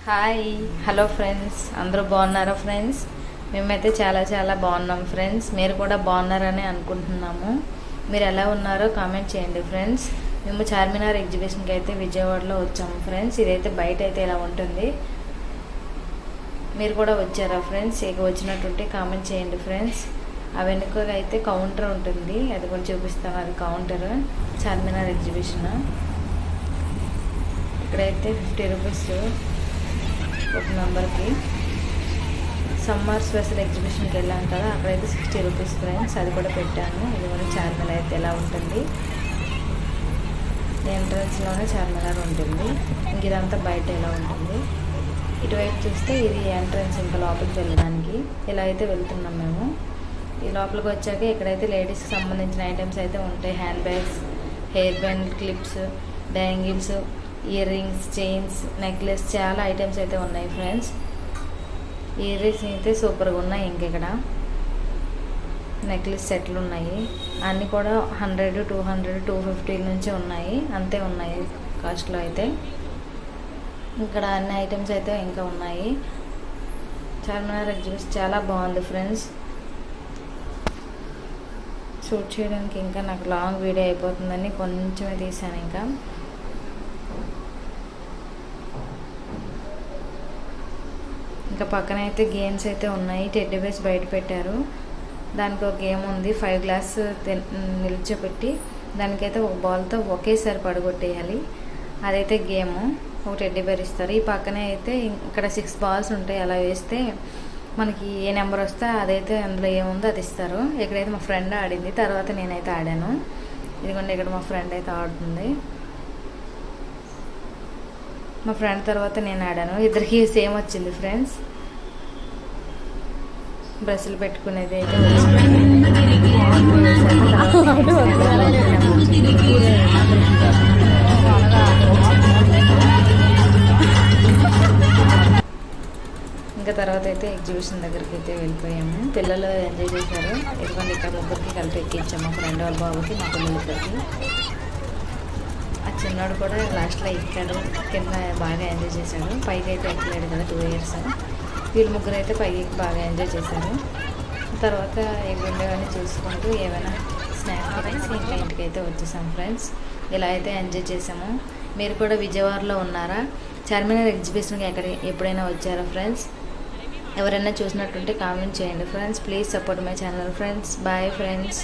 Hi hello friends, అందరూ బాగున్నారా friends? మేమైతే చాలా బాగున్నాం ఫ్రెండ్స్. మీరు కూడా బాగున్నారని అనుకుంటున్నాము. మీరు ఎలా ఉన్నారో కామెంట్ చేయండి ఫ్రెండ్స్. మేము చార్మినార్ ఎగ్జిబిషన్కి అయితే విజయవాడలో వచ్చాము ఫ్రెండ్స్. ఇదైతే బయట అయితే ఇలా ఉంటుంది. మీరు కూడా వచ్చారా ఫ్రెండ్స్? ఇక వచ్చినట్టుంటే కామెంట్ చేయండి ఫ్రెండ్స్. ఆ వెనుక అయితే కౌంటర్ ఉంటుంది, అది కూడా చూపిస్తాను. అది కౌంటర్ చార్మినార్ ఎగ్జిబిషన్. ఇక్కడైతే 50 రూపీస్ ఒక మెంబర్కి. సమ్మర్ స్పెషల్ ఎగ్జిబిషన్కి వెళ్ళాం కదా, అక్కడైతే 60 రూపీస్ ఫ్రెండ్స్. అది కూడా పెట్టాను. ఇది కూడా చార్మినార్ అయితే ఎలా ఉంటుంది, ఎంట్రన్స్లోనే చార్మినార్ ఉంటుంది. ఇంక ఇదంతా బయట ఎలా ఉంటుంది. ఇటువైపు చూస్తే ఇది ఎంట్రన్స్, ఇంకా లోపలికి వెళ్ళడానికి. ఇలా అయితే వెళ్తున్నాం మేము. ఈ లోపలికి వచ్చాక ఇక్కడైతే లేడీస్కి సంబంధించిన ఐటమ్స్ అయితే ఉంటాయి. Hand bags, hair band, clips, bangles, ear rings, chains, necklace, చాలా ఐటమ్స్ అయితే ఉన్నాయి ఫ్రెండ్స్. ఇయర్ రింగ్స్ అయితే సూపర్గా ఉన్నాయి. ఇంకెక్కడ నెక్లెస్ సెట్లు ఉన్నాయి. అన్నీ కూడా 100, 200, 250 నుంచి ఉన్నాయి. అంతే ఉన్నాయి కాస్ట్లో అయితే. ఇక్కడ అన్ని ఐటమ్స్ అయితే ఇంకా ఉన్నాయి. చార్మినార్ ఎగ్జిబిషన్ చాలా బాగుంది ఫ్రెండ్స్. షూట్ చేయడానికి ఇంకా నాకు లాంగ్ వీడియో అయిపోతుందని కొంచెమే తీసాను. ఇంకా పక్కన అయితే గేమ్స్ అయితే ఉన్నాయి. టెడ్డీ బేర్స్ బయట పెట్టారు. దానికి ఒక గేమ్ ఉంది. 5 గ్లాస్ నిల్చోపెట్టి దానికైతే ఒక బాల్తో ఒకేసారి పడగొట్టేయాలి. అదైతే గేము. ఒక టెడ్డీ బేర్ ఇస్తారు. ఈ పక్కనే అయితే ఇక్కడ 6 బాల్స్ ఉంటాయి. అలా వేస్తే మనకి ఏ నెంబర్ వస్తే అదైతే అందులో ఏముందో అది ఇస్తారు. ఇక్కడైతే మా ఫ్రెండ్ ఆడింది, తర్వాత నేనైతే ఆడాను. ఇదిగోండి, ఇక్కడ మా ఫ్రెండ్ అయితే ఆడుతుంది. మా ఫ్రెండ్ తర్వాత నేను ఆడాను. ఇద్దరికి సేమ్ వచ్చింది ఫ్రెండ్స్. బ్రష్లు పెట్టుకునేది అయితే ఇంకా తర్వాత అయితే ఎగ్జిబిషన్ దగ్గరికి అయితే వెళ్ళిపోయాము. పిల్లలు ఎంజాయ్ చేశారు. ఎందుకంటే ఇక్కడ ముగ్గురికి కలిపి ఎక్కించాము. మా ఫ్రెండ్ వాళ్ళ బాబుకి, మా పిల్లలకి. ఆ చిన్నోడు కూడా లాస్ట్లో ఎక్కాడు. కింద బాగా ఎంజాయ్ చేశాడు. పైకి అయితే ఎక్కలేడు కదా, 2 ఇయర్స్. వీళ్ళు ముగ్గురు అయితే పైకి బాగా ఎంజాయ్ చేశారు. తర్వాత ఇవన్నీ చూసుకుంటూ ఏమైనా స్నాక్స్ తినేసి ఇంకా ఇంటికి అయితే వచ్చేసాం ఫ్రెండ్స్. ఇలా అయితే ఎంజాయ్ చేసాము. మీరు కూడా విజయవాడలో ఉన్నారా? చార్మినార్ ఎగ్జిబిషన్కి ఎప్పుడైనా వచ్చారా ఫ్రెండ్స్? ఎవరైనా చూసినట్టుంటే కామెంట్ చేయండి friends. Please support my channel friends. Bye friends.